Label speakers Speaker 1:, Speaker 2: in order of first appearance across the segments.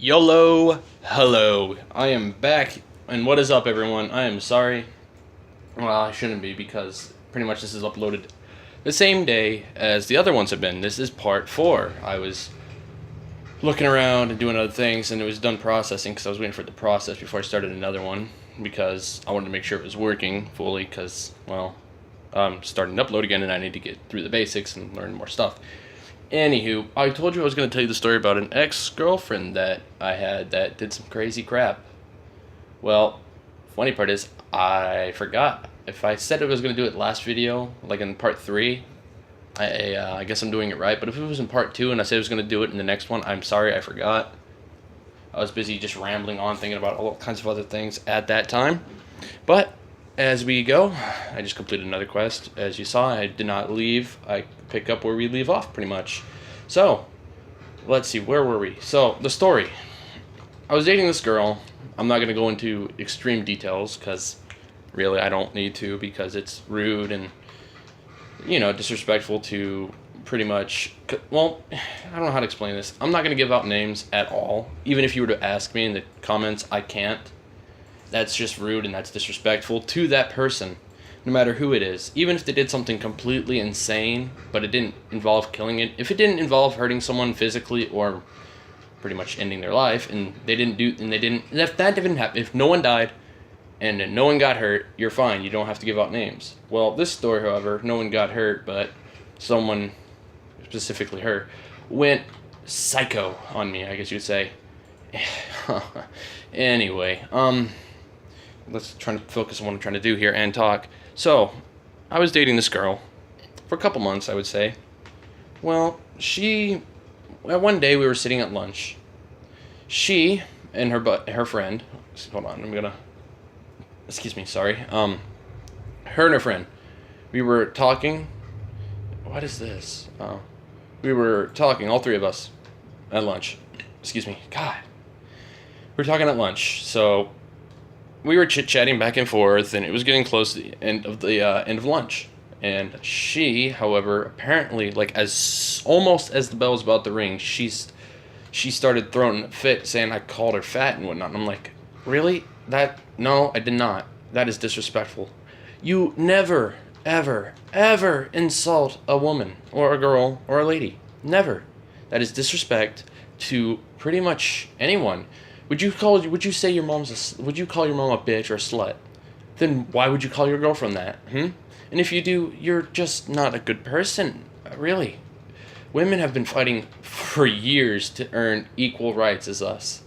Speaker 1: YOLO, hello. I am back, and what is up, everyone? I am sorry. Well, I shouldn't be because pretty much this is uploaded the same day as the other ones have been. This is part 4. I was looking around and doing other things, and it was done processing because I was waiting for it to process before I started another one because I wanted to make sure it was working fully because, well, I'm starting to upload again and I need to get through the basics and learn more stuff. Anywho, I told you I was going to tell you the story about an ex-girlfriend that I had that did some crazy crap. Well, funny part is, I forgot. If I said I was going to do it last video, like in part 3, I guess I'm doing it right. But if it was in part 2 and I said I was going to do it in the next one, I'm sorry, I forgot. I was busy just rambling on, thinking about all kinds of other things at that time. But as we go, I just completed another quest. As you saw, I did not leave. I pick up where we leave off, pretty much. So, let's see, where were we? So, the story. I was dating this girl. I'm not going to go into extreme details, because really I don't need to, because it's rude and, disrespectful to pretty much... Well, I don't know how to explain this. I'm not going to give out names at all. Even if you were to ask me in the comments, I can't. That's just rude and that's disrespectful to that person, no matter who it is. Even if they did something completely insane, but it didn't involve killing it. If it didn't involve hurting someone physically or pretty much ending their life, and if that didn't happen, if no one died and no one got hurt, you're fine. You don't have to give out names. Well, this story, however, no one got hurt, but someone, specifically her, went psycho on me, I guess you would say. Anyway, let's try to focus on what I'm trying to do here and talk. So, I was dating this girl for a couple months, I would say. Well, one day we were sitting at lunch. She and her friend, hold on, excuse me, sorry. Her and her friend, we were talking. What is this? We were talking, all three of us, at lunch. Excuse me, God. We were talking at lunch, so we were chit-chatting back and forth, and it was getting close to the end of lunch. And she, however, apparently, almost as the bell was about to ring, she started throwing a fit, saying I called her fat and whatnot. And I'm like, really? No, I did not. That is disrespectful. You never, ever, ever insult a woman or a girl or a lady. Never. That is disrespect to pretty much anyone. Would you call your mom a bitch or a slut? Then why would you call your girlfriend that? And if you do, you're just not a good person. Really. Women have been fighting for years to earn equal rights as us.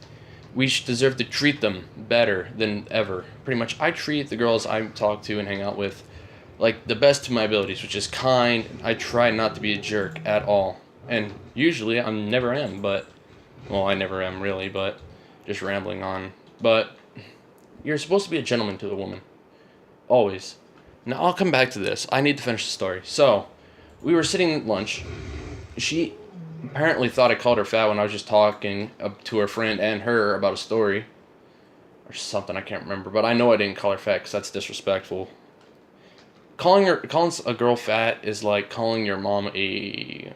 Speaker 1: We deserve to treat them better than ever. Pretty much, I treat the girls I talk to and hang out with like the best of my abilities, which is kind. I try not to be a jerk at all. And usually I never am, but... Well, I never am, really, but... Just rambling on. But you're supposed to be a gentleman to a woman. Always. Now, I'll come back to this. I need to finish the story. So, we were sitting at lunch. She apparently thought I called her fat when I was just talking to her friend and her about a story. Or something, I can't remember. But I know I didn't call her fat because that's disrespectful. Calling a girl fat is like calling your mom a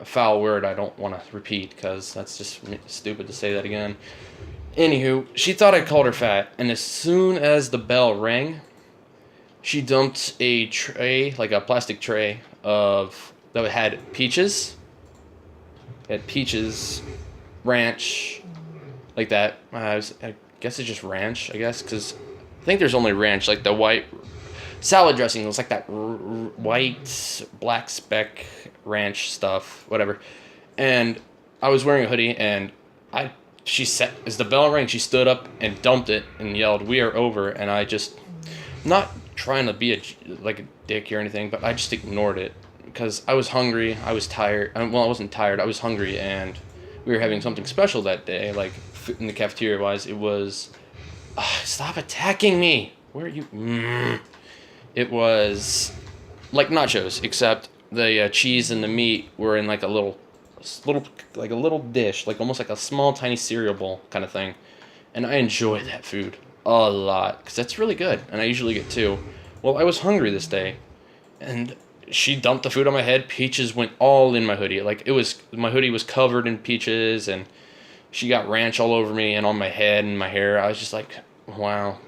Speaker 1: foul word I don't want to repeat because that's just stupid to say that again. Anywho, she thought I called her fat, and as soon as the bell rang, she dumped a tray, like a plastic tray, that had peaches. It had peaches, ranch, like that. I guess it's just ranch, because I think there's only ranch, like the white salad dressing. It was like that white, black speck ranch stuff, whatever. And I was wearing a hoodie, and as the bell rang, she stood up and dumped it and yelled, "We are over!" And I just, not trying to be a dick or anything, but I just ignored it because I was hungry. I was tired. Well, I wasn't tired. I was hungry, and we were having something special that day, like in the cafeteria wise. It was, stop attacking me. Where are you? It was like nachos, except the cheese and the meat were in like a little dish, like almost like a small tiny cereal bowl kind of thing. And I enjoy that food a lot because that's really good, and I usually get two. Well, I was hungry this day, and she dumped the food on my head. Peaches went all in my hoodie. My hoodie was covered in peaches, and She got ranch all over me and on my head and my hair. I was just like, wow.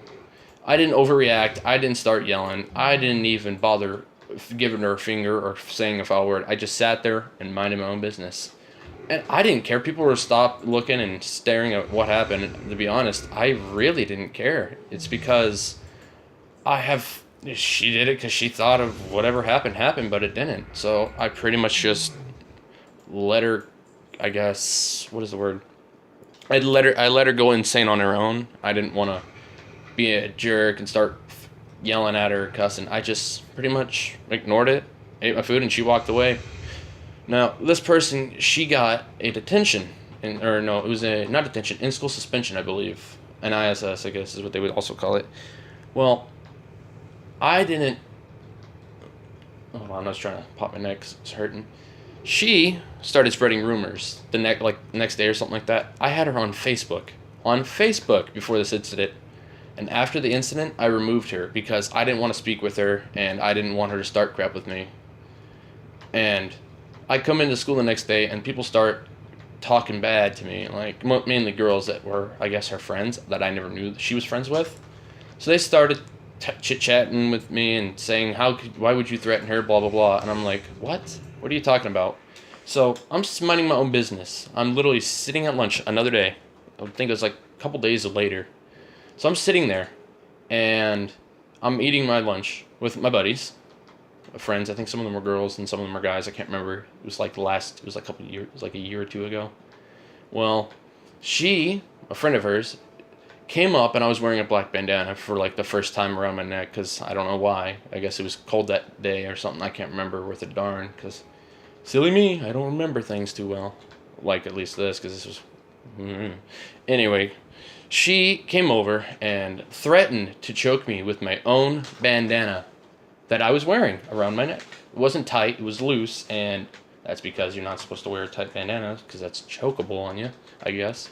Speaker 1: I didn't overreact. I didn't start yelling. I didn't even bother giving her a finger or saying a foul word. I just sat there and minded my own business. And I didn't care. People were stopped looking and staring at what happened. And to be honest, I really didn't care. It's because she did it because she thought of whatever happened, but it didn't. So I pretty much just let her, I guess, what is the word? I let her go insane on her own. I didn't want to be a jerk and start yelling at her, cussing. I just pretty much ignored it, ate my food, and she walked away. Now, this person, she got a detention, or no, it was not detention, in-school suspension, I believe. An ISS, I guess, is what they would also call it. Well, I didn't... Hold on, I was trying to pop my neck 'cause it's hurting. She started spreading rumors the next day or something like that. I had her on Facebook. On Facebook before this incident. And after the incident, I removed her because I didn't want to speak with her and I didn't want her to start crap with me. And I come into school the next day and people start talking bad to me, like mainly girls that were, I guess, her friends that I never knew she was friends with. So they started chit-chatting with me and saying, why would you threaten her, blah, blah, blah. And I'm like, what? What are you talking about? So I'm just minding my own business. I'm literally sitting at lunch another day. I think it was like a couple days later. So I'm sitting there and I'm eating my lunch with my buddies, friends. I think some of them were girls and some of them were guys. I can't remember. It was like a couple of years, it was like a year or two ago. Well, a friend of hers, came up and I was wearing a black bandana for like the first time around my neck because I don't know why. I guess it was cold that day or something. I can't remember worth a darn because silly me, I don't remember things too well. Like at least this because this was... Anyway, she came over and threatened to choke me with my own bandana that I was wearing around my neck. It wasn't tight, it was loose, and that's because you're not supposed to wear a tight bandana because that's chokeable on you, I guess.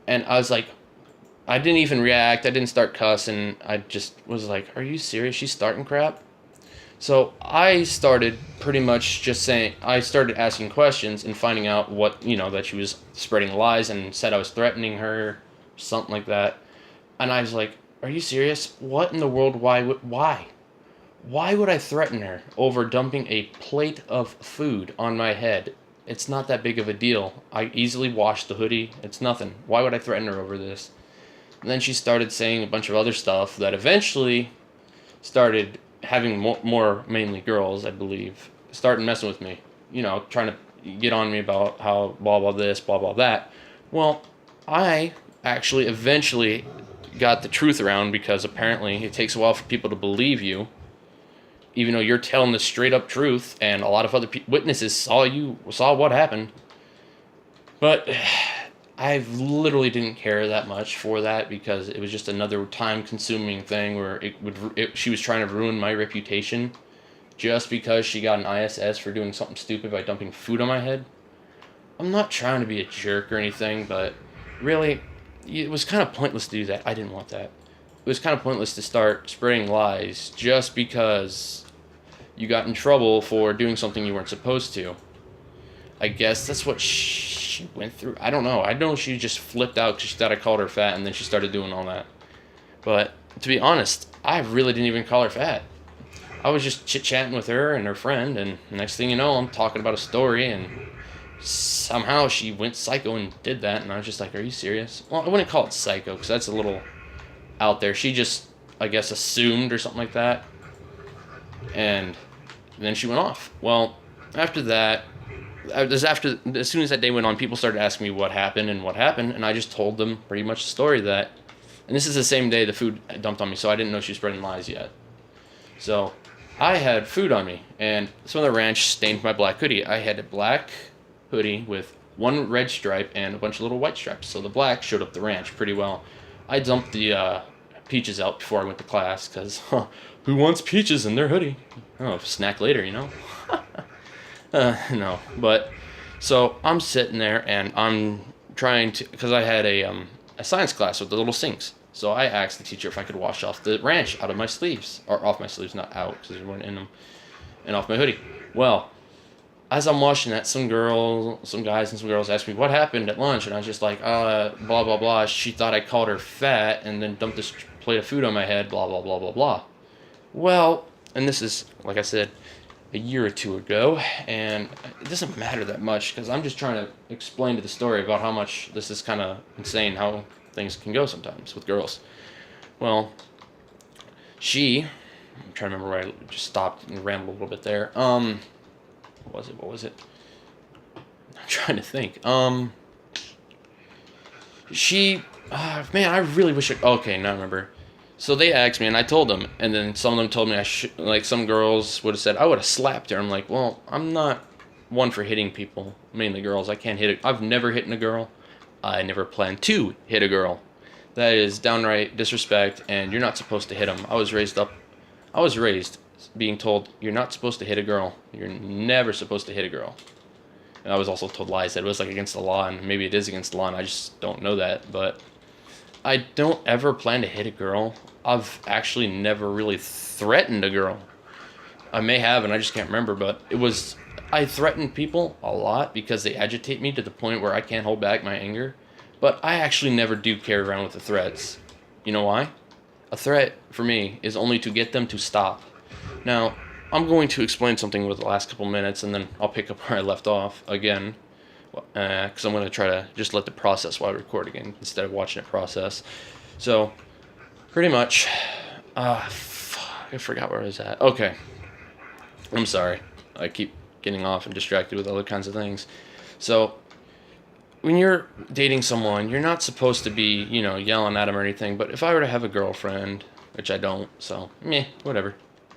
Speaker 1: And I was like, I didn't even react. I didn't start cussing. I just was like, are you serious? She's starting crap? So I started pretty much just saying, I started asking questions and finding out that she was spreading lies and said I was threatening her, something like that. And I was like, are you serious? What in the world? Why? Why would I threaten her over dumping a plate of food on my head? It's not that big of a deal. I easily washed the hoodie. It's nothing. Why would I threaten her over this? And then she started saying a bunch of other stuff that eventually started having more mainly girls, I believe, started messing with me. Trying to get on me about how blah, blah, this, blah, blah, that. Well, I actually eventually got the truth around because apparently it takes a while for people to believe you, even though you're telling the straight up truth and a lot of other witnesses saw what happened. But I literally didn't care that much for that because it was just another time-consuming thing where she was trying to ruin my reputation just because she got an ISS for doing something stupid by dumping food on my head. I'm not trying to be a jerk or anything, but really, it was kind of pointless to do that. I didn't want that. It was kind of pointless to start spreading lies just because you got in trouble for doing something you weren't supposed to. I guess that's what she went through. I don't know. I know she just flipped out because she thought I called her fat, and then she started doing all that. But to be honest, I really didn't even call her fat. I was just chit-chatting with her and her friend, and next thing you know, I'm talking about a story, and somehow she went psycho and did that, and I was just like, are you serious? Well, I wouldn't call it psycho because that's a little out there. She just, I guess, assumed or something like that, and then she went off. Well, after that, as soon as that day went on, people started asking me what happened, and I just told them pretty much the story that, and this is the same day the food dumped on me, so I didn't know she was spreading lies yet. So I had food on me, and some of the ranch stained my black hoodie. I had a black hoodie with one red stripe and a bunch of little white stripes, so the black showed up the ranch pretty well. I dumped the peaches out before I went to class, because who wants peaches in their hoodie? Oh, snack later, No, but so I'm sitting there and I'm trying to, because I had a science class with the little sinks. So I asked the teacher if I could wash off the ranch out of my sleeves, or off my sleeves, not out, because there weren't in them, and off my hoodie. Well, as I'm watching that, some guys and some girls asked me what happened at lunch, and I was just like, blah blah blah. She thought I called her fat, and then dumped this plate of food on my head. Blah blah blah blah blah. Well, and this is like I said, a year or two ago, and it doesn't matter that much because I'm just trying to explain to the story about how much this is kind of insane how things can go sometimes with girls. Well, I'm trying to remember where I just stopped and rambled a little bit there. What was it? I'm trying to think. Man, I really wish okay, now I remember. So they asked me, and I told them, and then some of them told me like some girls would have said, I would have slapped her. I'm like, well, I'm not one for hitting people, mainly girls. I can't hit it. I've never hit a girl. I never plan to hit a girl. That is downright disrespect, and you're not supposed to hit them. I was raised being told, you're not supposed to hit a girl. You're never supposed to hit a girl. And I was also told lies that it was like against the law, and maybe it is against the law, and I just don't know that, but I don't ever plan to hit a girl. I've actually never really threatened a girl. I may have, and I just can't remember, but I threaten people a lot because they agitate me to the point where I can't hold back my anger. But I actually never do carry around with the threats. You know why? A threat, for me, is only to get them to stop. Now, I'm going to explain something with the last couple minutes, and then I'll pick up where I left off again. Because I'm going to try to just let the process while I record again, instead of watching it process. So, pretty much, I forgot where I was at. Okay, I'm sorry. I keep getting off and distracted with other kinds of things. So, when you're dating someone, you're not supposed to be, yelling at them or anything. But if I were to have a girlfriend, which I don't, so, whatever.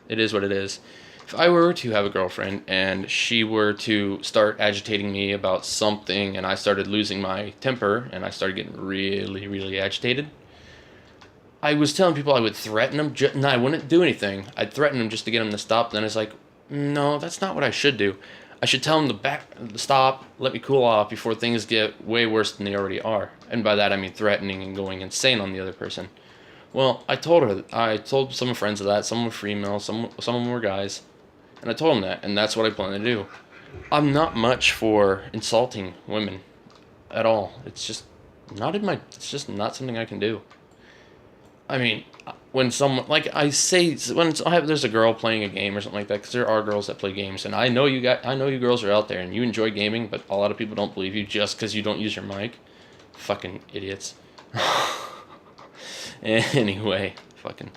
Speaker 1: It is what it is. If I were to have a girlfriend and she were to start agitating me about something and I started losing my temper and I started getting really, really agitated, I was telling people I would threaten them. No, I wouldn't do anything. I'd threaten them just to get them to stop. Then it's like, no, that's not what I should do. I should tell them to stop, let me cool off before things get way worse than they already are. And by that I mean threatening and going insane on the other person. Well, I told some friends of that. Some were females, some of them were guys. And I told them that, and that's what I plan to do. I'm not much for insulting women at all. It's just not something I can do. I mean, when someone, like I say, there's a girl playing a game or something like that, because there are girls that play games, and I know you girls are out there and you enjoy gaming, but a lot of people don't believe you just because you don't use your mic. Fucking idiots. Anyway, fucking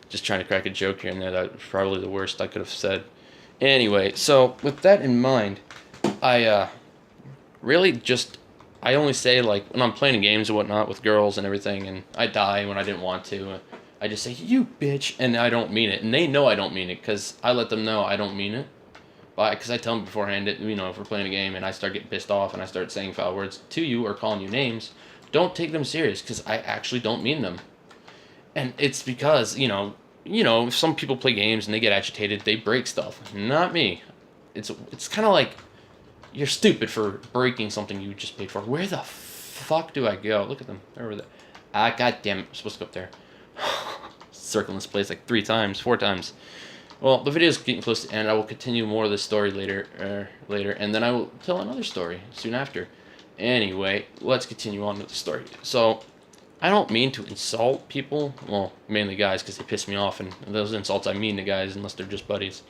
Speaker 1: just trying to crack a joke here and there. That was probably the worst I could have said. Anyway, so with that in mind, I only say, like, when I'm playing games and whatnot with girls and everything, and I die when I didn't want to, I just say, you bitch, and I don't mean it. And they know I don't mean it, because I let them know I don't mean it. Because I tell them beforehand, if we're playing a game and I start getting pissed off and I start saying foul words to you or calling you names, don't take them serious, because I actually don't mean them. And it's because, if some people play games and they get agitated, they break stuff. Not me. It's kind of like, you're stupid for breaking something you just paid for. Where the fuck do I go? Look at them. They're over there. God damn it. I'm supposed to go up there. Circling this place like 4 times. Well, the video is getting close to the end. I will continue more of this story later, and then I will tell another story soon after. Anyway, let's continue on with the story. So, I don't mean to insult people. Well, mainly guys, because they piss me off, and those insults I mean to guys unless they're just buddies.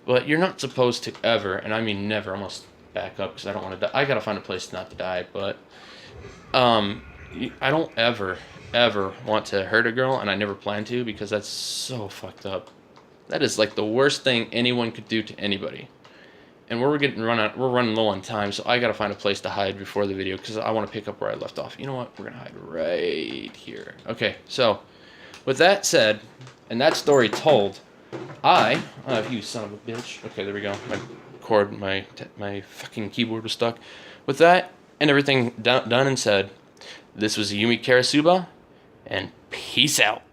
Speaker 1: But you're not supposed to ever, and I mean never, almost back up because I don't want to die. I gotta find a place not to die, but I don't ever want to hurt a girl, and I never plan to, because that's so fucked up. That is like the worst thing anyone could do to anybody. And we're running low on time, so I gotta find a place to hide before the video, because I want to pick up where I left off. You know what? We're gonna hide right here. Okay, so with that said, and that story told, you son of a bitch. Okay, there we go. My fucking keyboard was stuck. With that and everything done and said, this was Yumi Karasuba, and peace out.